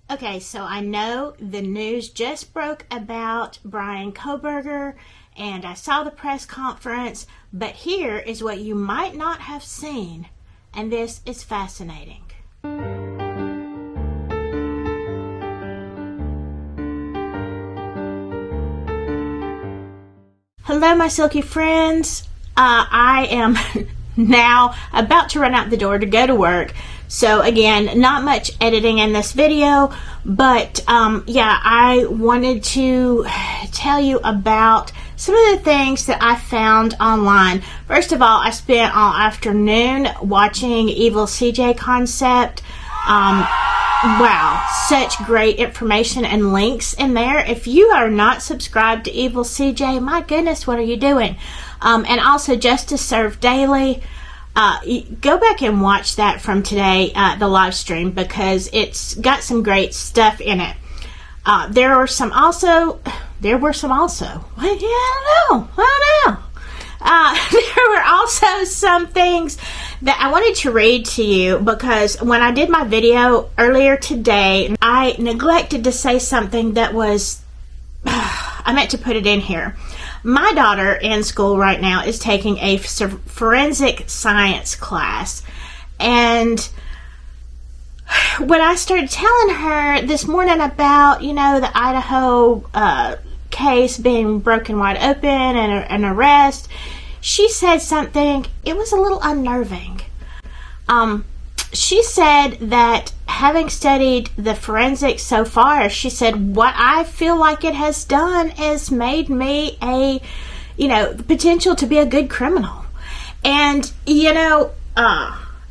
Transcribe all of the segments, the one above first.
Okay, so I know the news just broke about Bryan Kohberger, and I saw the press conference, but here is what you might not have seen, and this is fascinating. Hello, my silky friends. I am now about to run out the door to go to work. So again, not much editing in this video, but I wanted to tell you about some of the things that I found online. First of all, I spent all afternoon watching Eville CJ concept. Wow, such great information and links in there. If you are not subscribed to Eville CJ, my goodness, what are you doing? And also Justice Served Daily. Go back and watch that from today, the live stream, because it's got some great stuff in it. There were some also. There were also some things that I wanted to read to you, because when I did my video earlier today, I neglected to say something that was, I meant to put it in here. My daughter in school right now is taking a forensic science class, and when I started telling her this morning about, the Idaho case being broken wide open and an arrest, she said something, it was a little unnerving. She said that having studied the forensics so far, she said, what I feel like it has done is made me the potential to be a good criminal. And,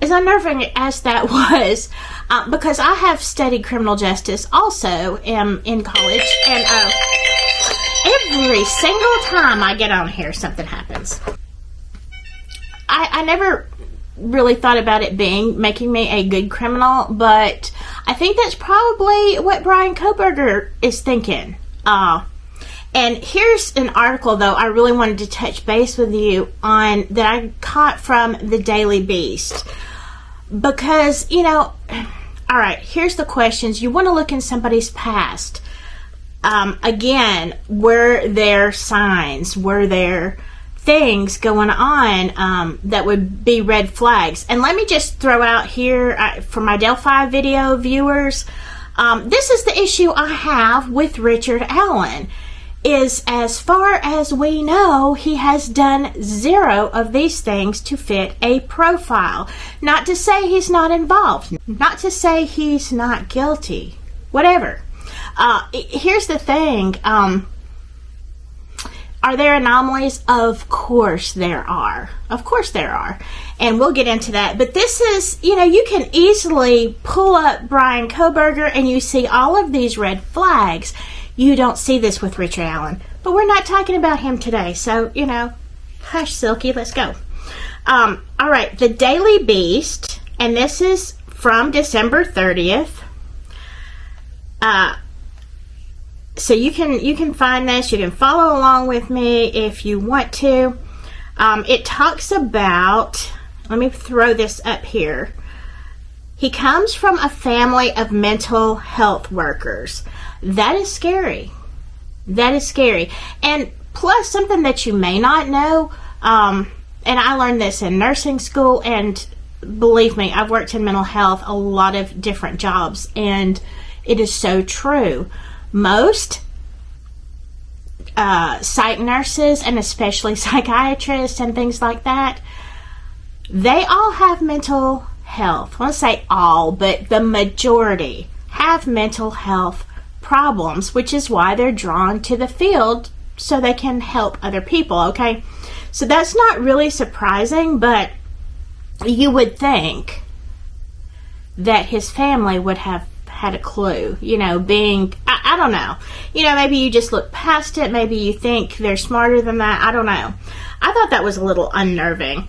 as unnerving as that was, because I have studied criminal justice also in college, and every single time I get on here, something happens. I never really thought about it making me a good criminal, but I think that's probably what Bryan Kohberger is thinking. And here's an article, though, I really wanted to touch base with you on that I caught from the Daily Beast. Because, all right, here's the questions. You want to look in somebody's past. Again, were there signs? Were there things going on that would be red flags? And let me just throw out here for my Delphi video viewers, this is the issue I have with Richard Allen, is as far as we know, he has done zero of these things to fit a profile. Not to say he's not involved, not to say he's not guilty, whatever. Here's the thing, are there anomalies? Of course there are. Of course there are. And we'll get into that. But this is, you can easily pull up Bryan Kohberger and you see all of these red flags. You don't see this with Richard Allen. But we're not talking about him today. So, hush, Silky, let's go. All right, the Daily Beast, and this is from December 30th. So you can find this. You can follow along with me if you want to. It talks about, let me throw this up here. He comes from a family of mental health workers. That is scary. That is scary. And plus, something that you may not know, and I learned this in nursing school, and believe me, I've worked in mental health a lot of different jobs, and it is so true. Most psych nurses, and especially psychiatrists and things like that, they all have mental health. I want to say all, but the majority have mental health problems, which is why they're drawn to the field so they can help other people, okay? So that's not really surprising, but you would think that his family would have had a clue, I don't know. Maybe you just look past it. Maybe you think they're smarter than that. I don't know. I thought that was a little unnerving.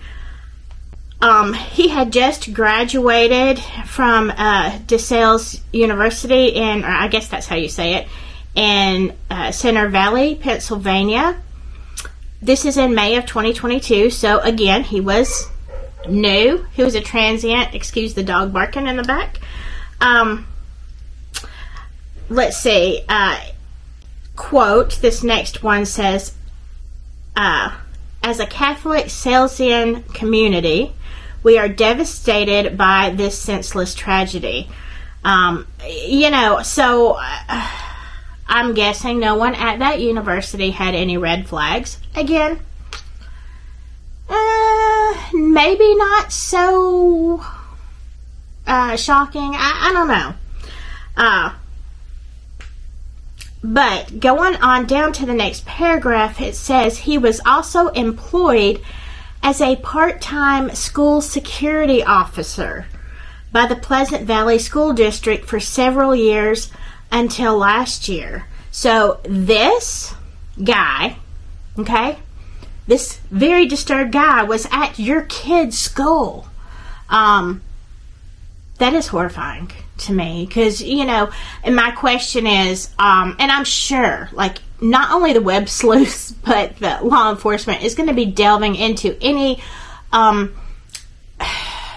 He had just graduated from DeSales University or I guess that's how you say it, in Center Valley, Pennsylvania. This is in May of 2022. So again, he was new. He was a transient. Excuse the dog barking in the back. let's see. Quote, this next one says, as a Catholic Salesian community, we are devastated by this senseless tragedy. So I'm guessing no one at that university had any red flags. Again, maybe not so shocking. I don't know. But going on down to the next paragraph, it says he was also employed as a part-time school security officer by the Pleasant Valley School District for several years until last year. So this guy, okay, this very disturbed guy was at your kid's school. That is horrifying to me, because, and my question is, and I'm sure, like, not only the web sleuths, but the law enforcement is going to be delving into any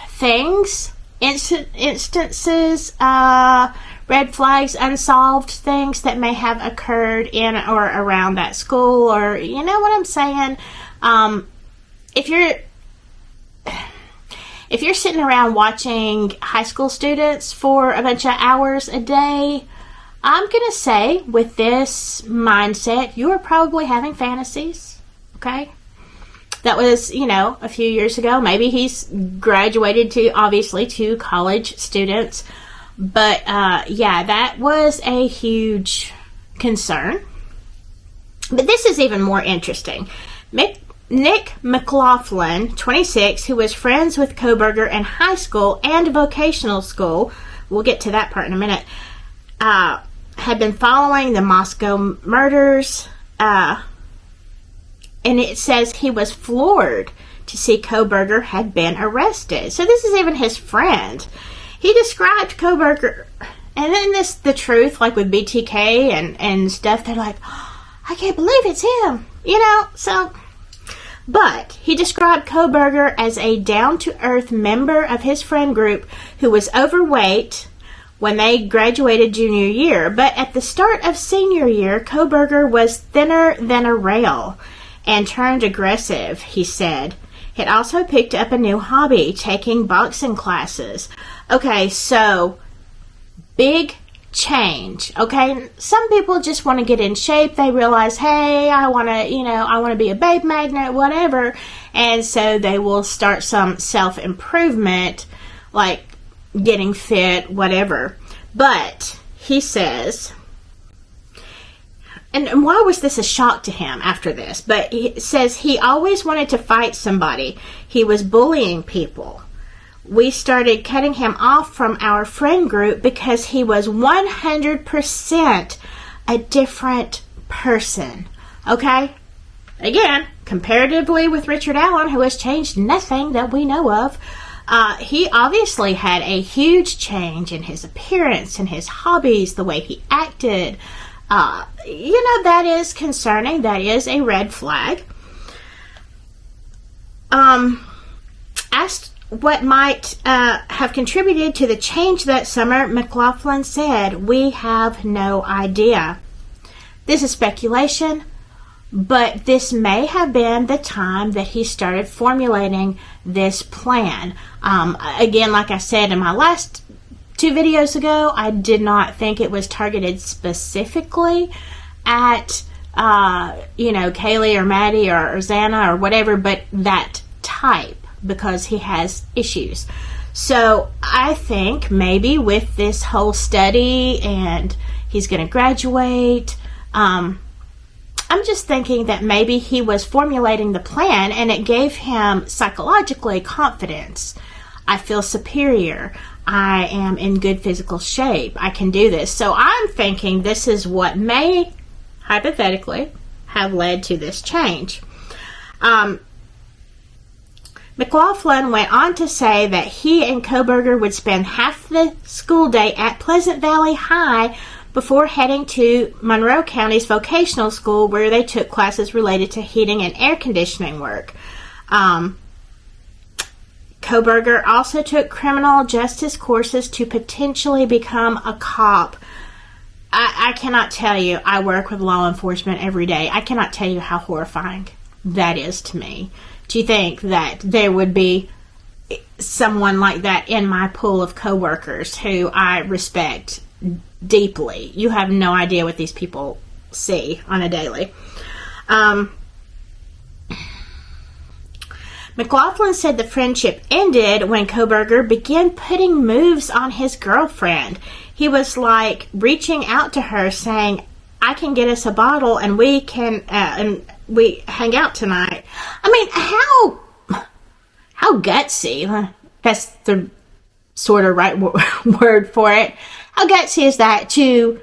things, instances, red flags, unsolved things that may have occurred in or around that school, or, you know what I'm saying? If you're sitting around watching high school students for a bunch of hours a day, I'm going to say, with this mindset, you are probably having fantasies, okay? That was, a few years ago. Maybe he's graduated to college students. But, that was a huge concern. But this is even more interesting. Nick McLaughlin, 26, who was friends with Kohberger in high school and vocational school, we'll get to that part in a minute, had been following the Moscow murders, and it says he was floored to see Kohberger had been arrested. So this is even his friend. He described Kohberger, and then the truth, like with BTK and stuff, they're like, oh, I can't believe it's him, so... But he described Kohberger as a down-to-earth member of his friend group who was overweight when they graduated junior year. But at the start of senior year, Kohberger was thinner than a rail and turned aggressive, he said. He had also picked up a new hobby, taking boxing classes. Okay, so big change. Okay, some people just want to get in shape. They realize, hey, I want to be a babe magnet, whatever, and so they will start some self-improvement, like getting fit, whatever. But he says, and why was this a shock to him after this? But he says he always wanted to fight somebody. He was bullying people. We started cutting him off from our friend group because he was 100% a different person. Okay? Again, comparatively with Richard Allen, who has changed nothing that we know of, he obviously had a huge change in his appearance and his hobbies, the way he acted. That is concerning. That is a red flag. Asked what might have contributed to the change that summer, McLaughlin said, "We have no idea. This is speculation, but this may have been the time that he started formulating this plan." Again, like I said in my last 2 videos ago, I did not think it was targeted specifically at, Kaylee or Maddie or Xana or whatever, but that type, because he has issues. So I think maybe with this whole study and he's going to graduate, I'm just thinking that maybe he was formulating the plan and it gave him psychologically confidence. I feel superior. I am in good physical shape. I can do this. So I'm thinking this is what may, hypothetically, have led to this change. McLaughlin went on to say that he and Kohberger would spend half the school day at Pleasant Valley High before heading to Monroe County's vocational school, where they took classes related to heating and air conditioning work. Kohberger also took criminal justice courses to potentially become a cop. I cannot tell you, I work with law enforcement every day. I cannot tell you how horrifying that is to me. Do you think that there would be someone like that in my pool of coworkers who I respect deeply? You have no idea what these people see on a daily. McLaughlin said the friendship ended when Kohberger began putting moves on his girlfriend. He was like reaching out to her saying, I can get us a bottle and we can and we hang out tonight. I mean, how gutsy, that's the sort of right word for it. How gutsy is that to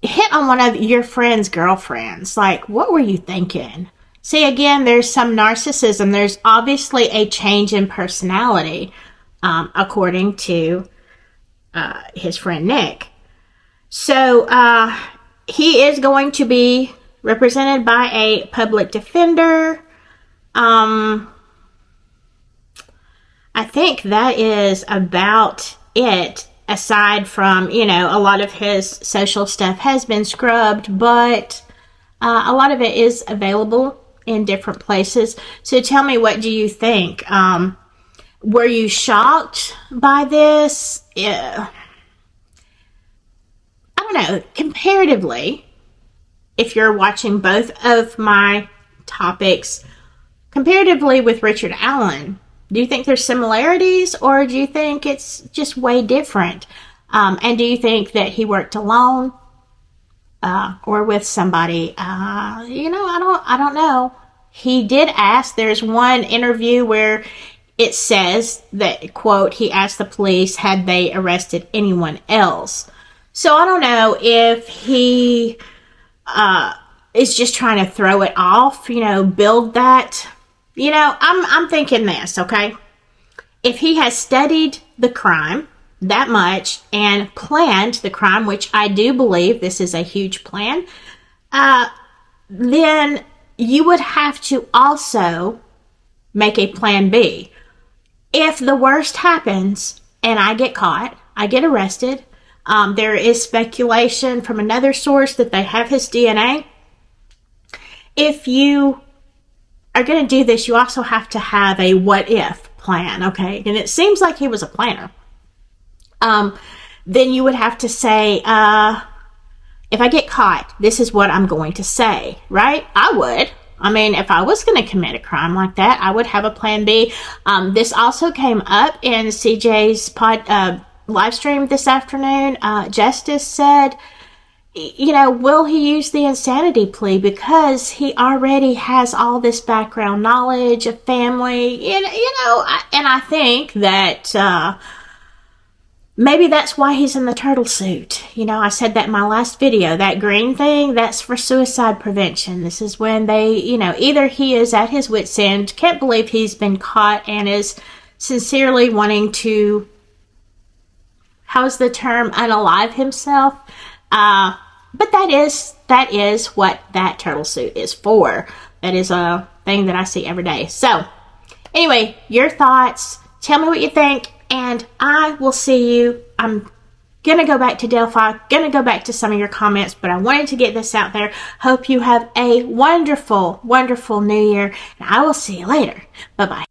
hit on one of your friend's girlfriends? Like, what were you thinking? See, again, there's some narcissism. There's obviously a change in personality, according to his friend Nick. So he is going to be represented by a public defender. I think that is about it, aside from, a lot of his social stuff has been scrubbed, but a lot of it is available in different places. So tell me, what do you think? Were you shocked by this? I don't know. Comparatively, if you're watching both of my topics, comparatively with Richard Allen, do you think there's similarities, or do you think it's just way different? And do you think that he worked alone? Or with somebody? I don't know. He did ask, there's one interview where it says that, quote, he asked the police, had they arrested anyone else? So I don't know if he is just trying to throw it off, build that. I'm thinking this, okay? If he has studied the crime that much and planned the crime, which I do believe this is a huge plan, then you would have to also make a plan B. If the worst happens and I get caught, I get arrested, there is speculation from another source that they have his DNA. If you are going to do this, you also have to have a what if plan, okay? And it seems like he was a planner. Then you would have to say, if I get caught, this is what I'm going to say, right? I would. I mean, if I was going to commit a crime like that, I would have a plan B. This also came up in CJ's live stream this afternoon. Justice said, will he use the insanity plea because he already has all this background knowledge of family, and I think that, maybe that's why he's in the turtle suit. I said that in my last video. That green thing, that's for suicide prevention. This is when they, either he is at his wit's end, can't believe he's been caught, and is sincerely wanting to, how's the term, unalive himself. But that is what that turtle suit is for. That is a thing that I see every day. So, anyway, your thoughts. Tell me what you think. And I will see you. I'm going to go back to Delphi, going to go back to some of your comments, but I wanted to get this out there. Hope you have a wonderful, wonderful new year, and I will see you later. Bye-bye.